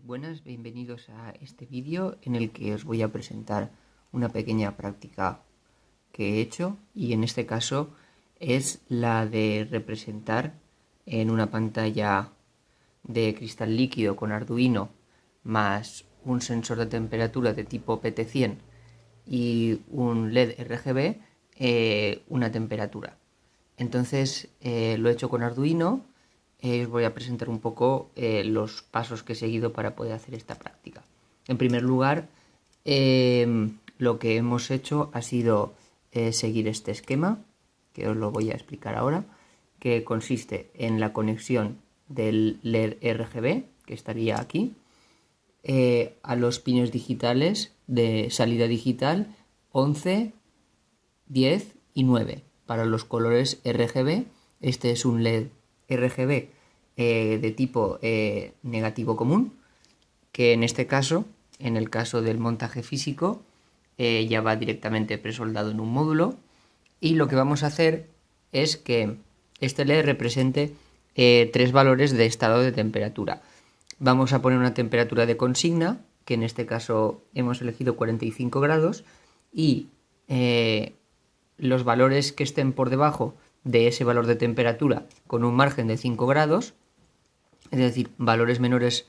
Buenas, bienvenidos a este vídeo en el que os voy a presentar una pequeña práctica que he hecho, y en este caso es la de representar en una pantalla de cristal líquido con Arduino más un sensor de temperatura de tipo PT100 y un LED RGB una temperatura. Entonces lo he hecho con Arduino. Os voy a presentar un poco los pasos que he seguido para poder hacer esta práctica. En primer lugar, lo que hemos hecho ha sido seguir este esquema, que os lo voy a explicar ahora, que consiste en la conexión del LED RGB, que estaría aquí, a los pines digitales de salida digital 11, 10 y 9. Para los colores RGB, este es un LED RGB de tipo negativo común, que en este caso, en el caso del montaje físico, ya va directamente presoldado en un módulo, y lo que vamos a hacer es que este LED represente tres valores de estado de temperatura. Vamos a poner una temperatura de consigna, que en este caso hemos elegido 45 grados, y los valores que estén por debajo de ese valor de temperatura con un margen de 5 grados, es decir, valores menores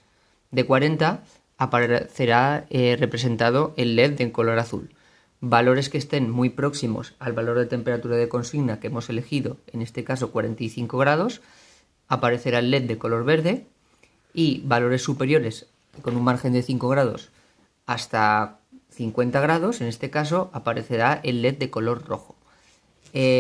de 40, aparecerá representado el LED en color azul. Valores que estén muy próximos al valor de temperatura de consigna que hemos elegido, en este caso 45 grados, aparecerá el LED de color verde, y valores superiores con un margen de 5 grados hasta 50 grados, en este caso aparecerá el LED de color rojo.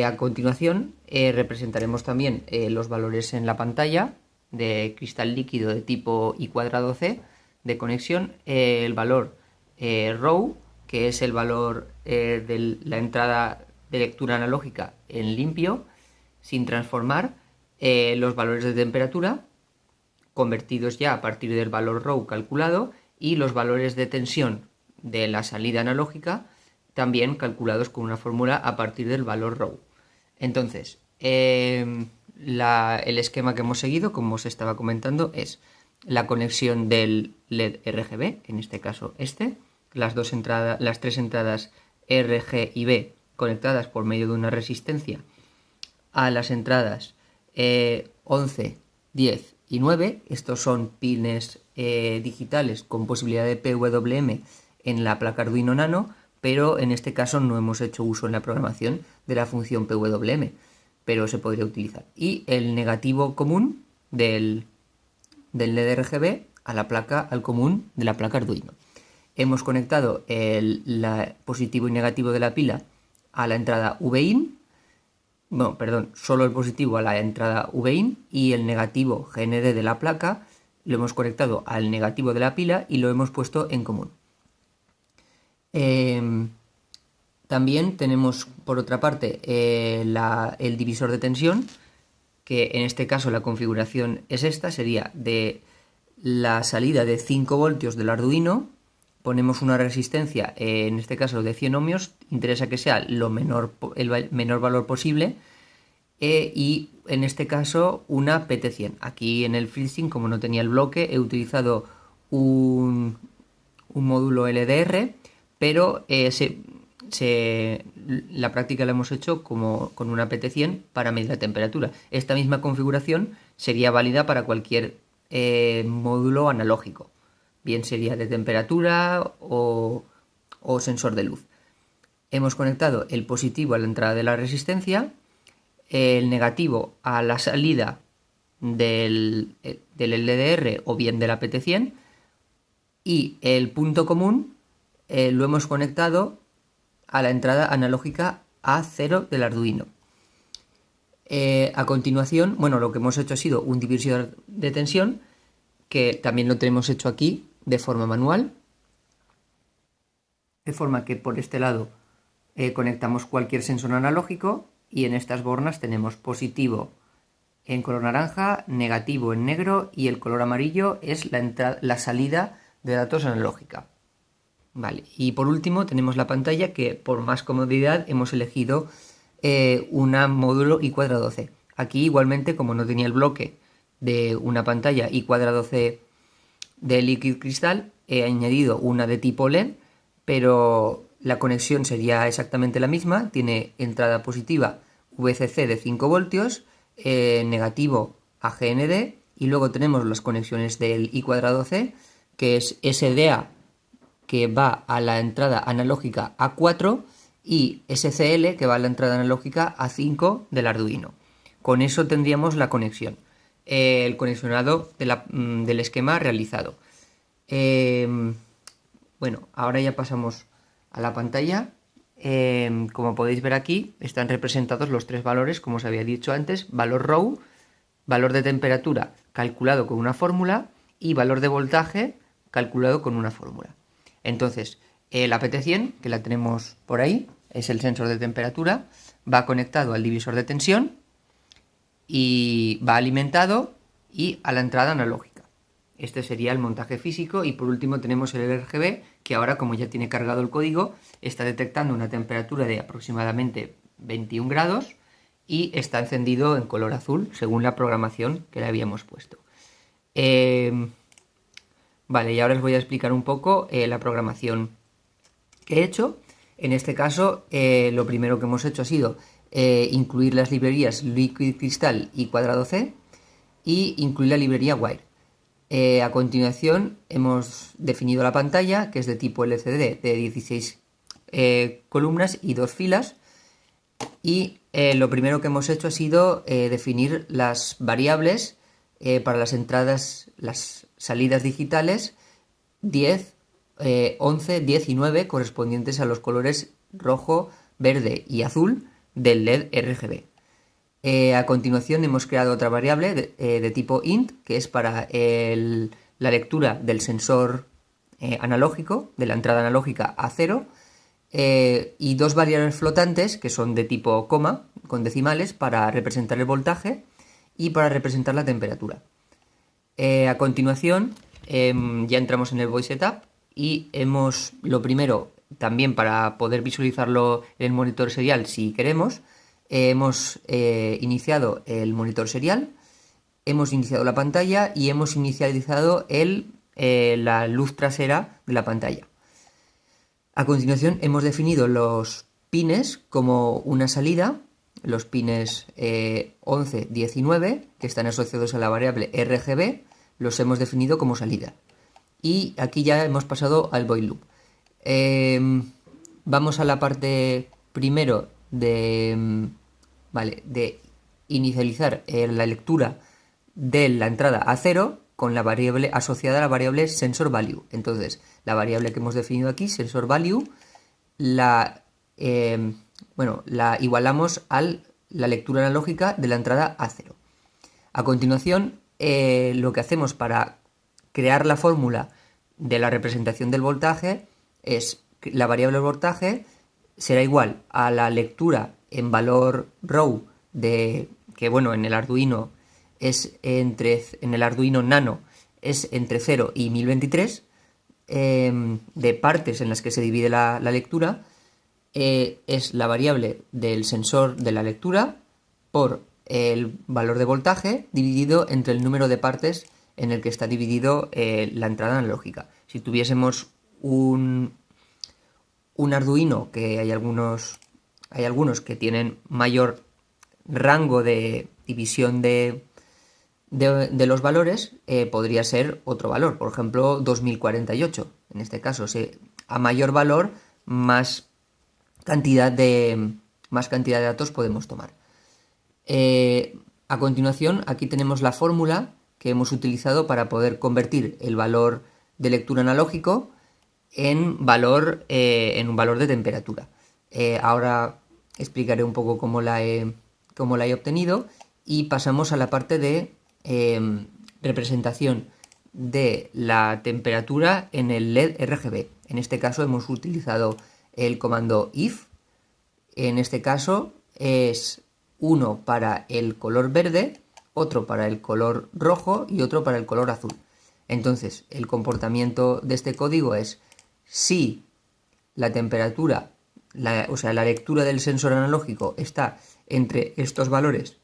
A continuación representaremos también los valores en la pantalla de cristal líquido de tipo I²C de conexión, el valor ROW, que es el valor de la entrada de lectura analógica en limpio, sin transformar, los valores de temperatura convertidos ya a partir del valor ROW calculado, y los valores de tensión de la salida analógica también calculados con una fórmula a partir del valor ROW. Entonces, el esquema que hemos seguido, como os estaba comentando, es la conexión del LED RGB, en este caso las tres entradas R, G y B conectadas por medio de una resistencia a las entradas 11, 10 y 9. Estos son pines digitales con posibilidad de PWM en la placa Arduino Nano, pero en este caso no hemos hecho uso en la programación de la función PWM, pero se podría utilizar. Y el negativo común del LED RGB al común de la placa Arduino. Hemos conectado el positivo y negativo de la pila a la entrada VIN, solo el positivo a la entrada VIN, y el negativo GND de la placa lo hemos conectado al negativo de la pila y lo hemos puesto en común. También tenemos, por otra parte, el divisor de tensión, que en este caso la configuración es esta, sería de la salida de 5 voltios del Arduino, ponemos una resistencia, en este caso de 100 ohmios, interesa que sea el menor valor posible, y en este caso una PT100. Aquí en el FreeSync, como no tenía el bloque, he utilizado un módulo LDR, pero la práctica la hemos hecho con una PT100 para medir la temperatura. Esta misma configuración sería válida para cualquier módulo analógico, bien sería de temperatura o sensor de luz. Hemos conectado el positivo a la entrada de la resistencia, el negativo a la salida del LDR o bien de la PT100, y el punto común lo hemos conectado a la entrada analógica A0 del Arduino. A continuación, lo que hemos hecho ha sido un divisor de tensión, que también lo tenemos hecho aquí de forma manual, de forma que por este lado conectamos cualquier sensor analógico, y en estas bornas tenemos positivo en color naranja, negativo en negro, y el color amarillo es la salida de datos analógica. Vale, y por último tenemos la pantalla, que por más comodidad hemos elegido un módulo I²C. Aquí igualmente, como no tenía el bloque de una pantalla I²C de Liquid Crystal he añadido una de tipo LED, pero la conexión sería exactamente la misma. Tiene entrada positiva VCC de 5 voltios, negativo AGND, y luego tenemos las conexiones del I²C, que es SDA, que va a la entrada analógica A4, y SCL, que va a la entrada analógica A5 del Arduino. Con eso tendríamos la conexión, el conexionado del esquema realizado. Bueno, ahora ya pasamos a la pantalla. Como podéis ver aquí, están representados los tres valores, como os había dicho antes: valor ρ, valor de temperatura calculado con una fórmula, y valor de voltaje calculado con una fórmula. Entonces, la PT100, que la tenemos por ahí, es el sensor de temperatura, va conectado al divisor de tensión y va alimentado y a la entrada analógica. Este sería el montaje físico. Y por último tenemos el RGB, que ahora, como ya tiene cargado el código, está detectando una temperatura de aproximadamente 21 grados y está encendido en color azul según la programación que le habíamos puesto. Vale, y ahora os voy a explicar un poco la programación que he hecho. En este caso, lo primero que hemos hecho ha sido incluir las librerías Liquid Crystal y I²C y incluir la librería Wire. A continuación hemos definido la pantalla, que es de tipo LCD, de 16 columnas y 2 filas, y lo primero que hemos hecho ha sido definir las variables para las entradas, las salidas digitales 10, 11, 10 y 9, correspondientes a los colores rojo, verde y azul del LED RGB. A continuación hemos creado otra variable de tipo int, que es para la lectura del sensor analógico, de la entrada analógica A0, y dos variables flotantes que son de tipo coma, con decimales, para representar el voltaje y para representar la temperatura. A continuación ya entramos en el Voice Setup y lo primero, también para poder visualizarlo en el monitor serial si queremos, hemos iniciado el monitor serial, hemos iniciado la pantalla y hemos inicializado la luz trasera de la pantalla. A continuación hemos definido los pines como una salida, los pines 11, 10 y 9, que están asociados a la variable RGB, los hemos definido como salida. Y aquí ya hemos pasado al void loop. Vamos a la parte primero de inicializar la lectura de la entrada A0 con la variable asociada a la variable sensor value. Entonces, la variable que hemos definido aquí, sensor value, la igualamos a la lectura analógica de la entrada A0. A continuación, lo que hacemos para crear la fórmula de la representación del voltaje es que la variable voltaje será igual a la lectura en valor ρ en el Arduino en el Arduino Nano es entre 0 y 1023 de partes en las que se divide la lectura. Es la variable del sensor de la lectura por el valor de voltaje dividido entre el número de partes en el que está dividido la entrada analógica. Si tuviésemos un Arduino, que hay algunos que tienen mayor rango de división de los valores, podría ser otro valor, por ejemplo 2048. En este caso, a mayor valor, más cantidad de datos podemos tomar. A continuación, aquí tenemos la fórmula que hemos utilizado para poder convertir el valor de lectura analógico en un valor de temperatura. Ahora explicaré un poco cómo la he obtenido, y pasamos a la parte de representación de la temperatura en el LED RGB. En este caso hemos utilizado el comando if. En este caso es uno para el color verde, otro para el color rojo y otro para el color azul. Entonces, el comportamiento de este código es: si la temperatura, la lectura del sensor analógico está entre estos valores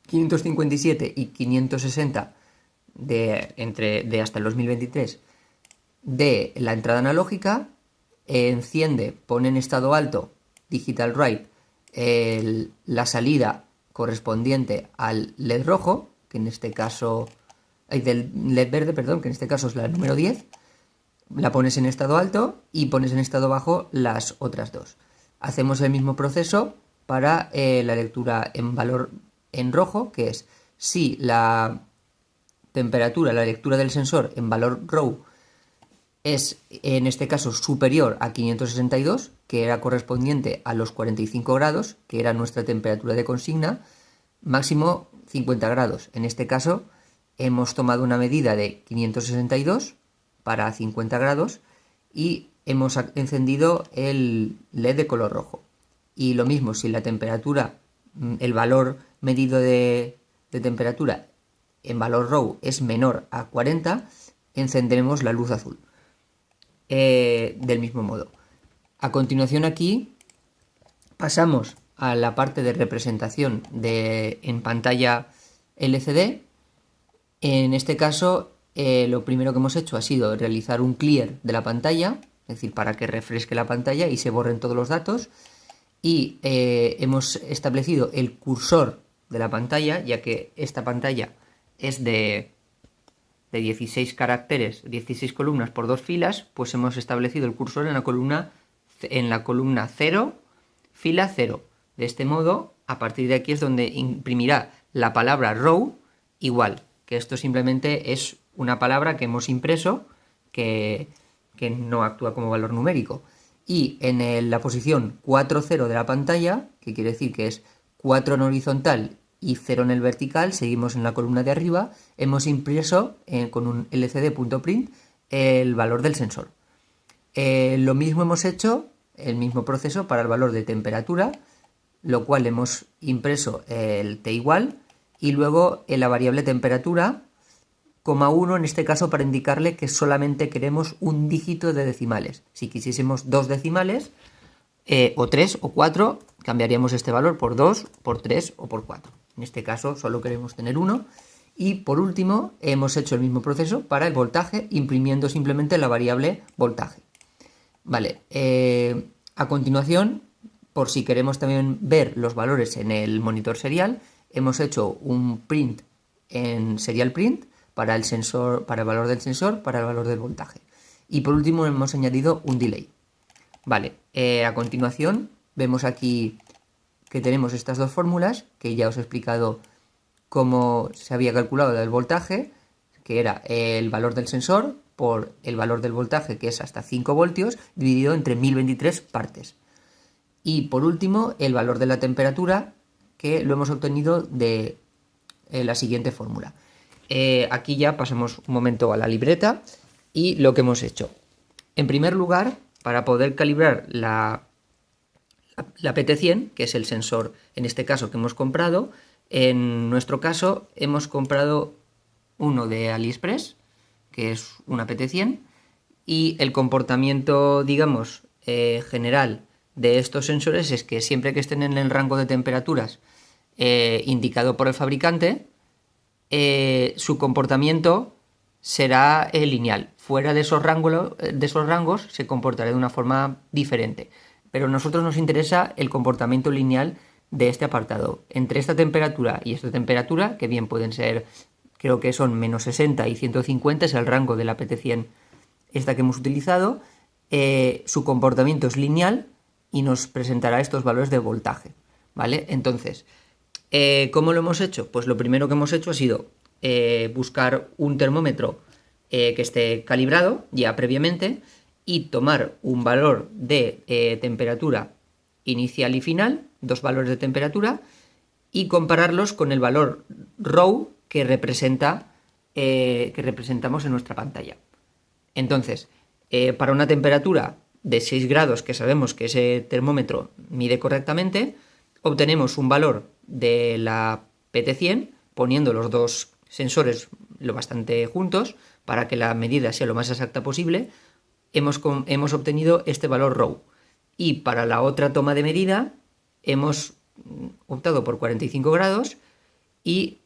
557 y 560 de hasta el 2023 de la entrada analógica, enciende, pone en estado alto digital write la salida correspondiente al LED rojo, que en este caso, del LED verde, perdón, que en este caso es la número 10, la pones en estado alto y pones en estado bajo las otras dos. Hacemos el mismo proceso para la lectura en valor en rojo, que es si la temperatura, la lectura del sensor en valor RAW es en este caso superior a 562, que era correspondiente a los 45 grados, que era nuestra temperatura de consigna, máximo 50 grados. En este caso hemos tomado una medida de 562 para 50 grados y hemos encendido el LED de color rojo. Y lo mismo, si la temperatura, el valor medido de temperatura en valor RAW es menor a 40, encenderemos la luz azul. Del mismo modo. A continuación aquí pasamos a la parte de representación en pantalla LCD. En este caso lo primero que hemos hecho ha sido realizar un clear de la pantalla, es decir, para que refresque la pantalla y se borren todos los datos, y hemos establecido el cursor de la pantalla, ya que esta pantalla es de 16 caracteres, 16 columnas por 2 filas, pues hemos establecido el cursor en la columna 0, fila 0. De este modo, a partir de aquí es donde imprimirá la palabra RAW igual, que esto simplemente es una palabra que hemos impreso que no actúa como valor numérico. Y en la posición 4,0 de la pantalla, que quiere decir que es 4 en horizontal y 0 en el vertical, seguimos en la columna de arriba, hemos impreso con un lcd.print el valor del sensor. Lo mismo hemos hecho, el mismo proceso para el valor de temperatura, lo cual hemos impreso el t igual y luego en la variable temperatura, coma 1 en este caso para indicarle que solamente queremos un dígito de decimales. Si quisiésemos 2 decimales, o 3 o 4, cambiaríamos este valor por 2, por 3 o por 4. En este caso solo queremos tener 1. Y por último hemos hecho el mismo proceso para el voltaje, imprimiendo simplemente la variable voltaje. Vale, a continuación, por si queremos también ver los valores en el monitor serial, hemos hecho un print en serial print para el sensor, para el valor del sensor, para el valor del voltaje. Y por último hemos añadido un delay. Vale, a continuación vemos aquí que tenemos estas dos fórmulas, que ya os he explicado cómo se había calculado el voltaje, que era el valor del sensor por el valor del voltaje, que es hasta 5 voltios, dividido entre 1023 partes. Y por último, el valor de la temperatura, que lo hemos obtenido de la siguiente fórmula. Aquí ya pasamos un momento a la libreta y lo que hemos hecho. En primer lugar, para poder calibrar la PT100, que es el sensor en este caso que hemos comprado, en nuestro caso hemos comprado uno de AliExpress, que es una PT100, y el comportamiento, digamos, general de estos sensores es que siempre que estén en el rango de temperaturas indicado por el fabricante, su comportamiento será lineal. Fuera de esos rangos se comportará de una forma diferente. Pero a nosotros nos interesa el comportamiento lineal de este apartado. Entre esta temperatura y esta temperatura, que bien pueden ser, creo que son menos 60 y 150, es el rango de la PT100 esta que hemos utilizado, su comportamiento es lineal y nos presentará estos valores de voltaje, ¿vale? Entonces, ¿cómo lo hemos hecho? Pues lo primero que hemos hecho ha sido buscar un termómetro que esté calibrado ya previamente y tomar un valor de temperatura inicial y final, dos valores de temperatura, y compararlos con el valor RAW que representamos en nuestra pantalla. Entonces, para una temperatura de 6 grados que sabemos que ese termómetro mide correctamente, obtenemos un valor de la PT100 poniendo los dos sensores lo bastante juntos para que la medida sea lo más exacta posible. Hemos obtenido este valor RAW. Y para la otra toma de medida hemos optado por 45 grados y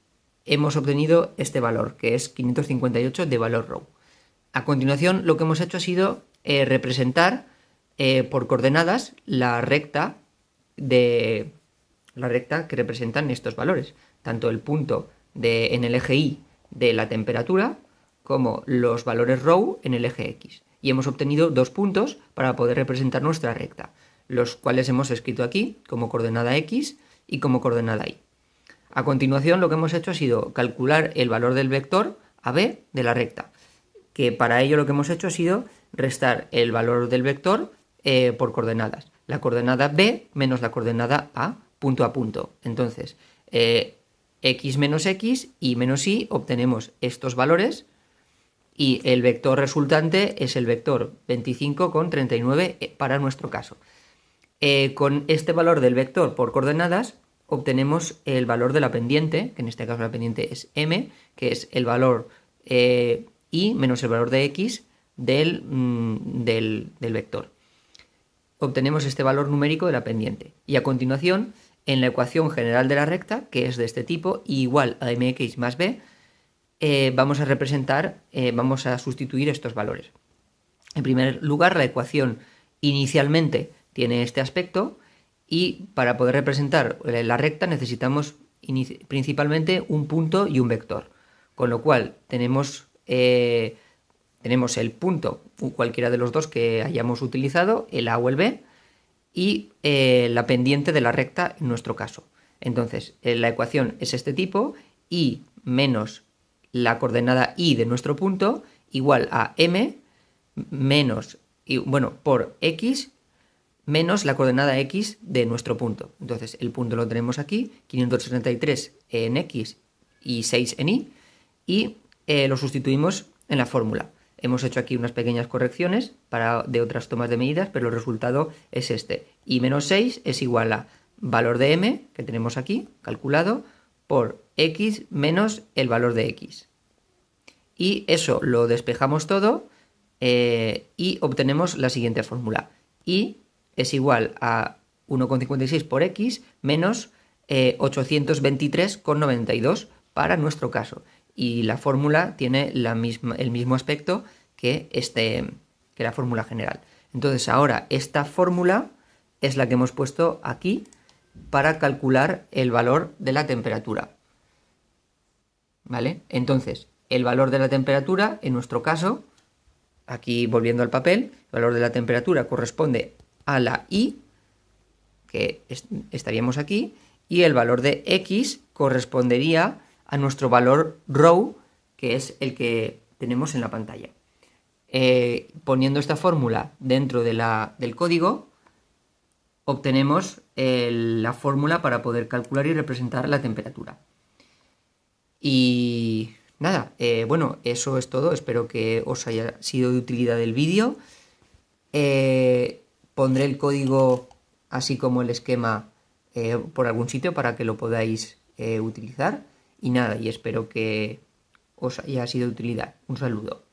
hemos obtenido este valor, que es 558 de valor row. A continuación, lo que hemos hecho ha sido representar por coordenadas la recta que representan estos valores, tanto el punto en el eje Y de la temperatura como los valores row en el eje X. Y hemos obtenido 2 puntos para poder representar nuestra recta, los cuales hemos escrito aquí como coordenada X y como coordenada Y. A continuación, lo que hemos hecho ha sido calcular el valor del vector AB de la recta, que para ello lo que hemos hecho ha sido restar el valor del vector por coordenadas. La coordenada B menos la coordenada A, punto a punto. Entonces, X menos X y menos Y obtenemos estos valores y el vector resultante es el vector 25,39 para nuestro caso. Con este valor del vector por coordenadas obtenemos el valor de la pendiente, que en este caso la pendiente es M, que es el valor Y menos el valor de X del vector. Obtenemos este valor numérico de la pendiente. Y a continuación, en la ecuación general de la recta, que es de este tipo, y igual a mx más b, vamos a sustituir estos valores. En primer lugar, la ecuación inicialmente tiene este aspecto y para poder representar la recta necesitamos principalmente un punto y un vector. Con lo cual tenemos el punto, cualquiera de los dos que hayamos utilizado, el A o el B, y la pendiente de la recta en nuestro caso. Entonces, la ecuación es este tipo, y menos la coordenada Y de nuestro punto, igual a M por X menos la coordenada X de nuestro punto. Entonces, el punto lo tenemos aquí, 563 en X y 6 en Y, y lo sustituimos en la fórmula. Hemos hecho aquí unas pequeñas correcciones de otras tomas de medidas, pero el resultado es este. Y menos 6 es igual a valor de M, que tenemos aquí, calculado, por X menos el valor de X. Y eso lo despejamos todo y obtenemos la siguiente fórmula. Y es igual a 1,56 por X menos 823,92 para nuestro caso. Y la fórmula tiene el mismo aspecto que la fórmula general. Entonces ahora esta fórmula es la que hemos puesto aquí para calcular el valor de la temperatura. ¿Vale? Entonces, el valor de la temperatura, en nuestro caso, aquí volviendo al papel, el valor de la temperatura corresponde a la Y, que estaríamos aquí, y el valor de X correspondería a nuestro valor row, que es el que tenemos en la pantalla. Poniendo esta fórmula dentro del código, obtenemos la fórmula para poder calcular y representar la temperatura. Y nada, bueno, eso es todo. Espero que os haya sido de utilidad el vídeo. Pondré el código así como el esquema por algún sitio para que lo podáis utilizar. Y nada, y espero que os haya sido de utilidad. Un saludo.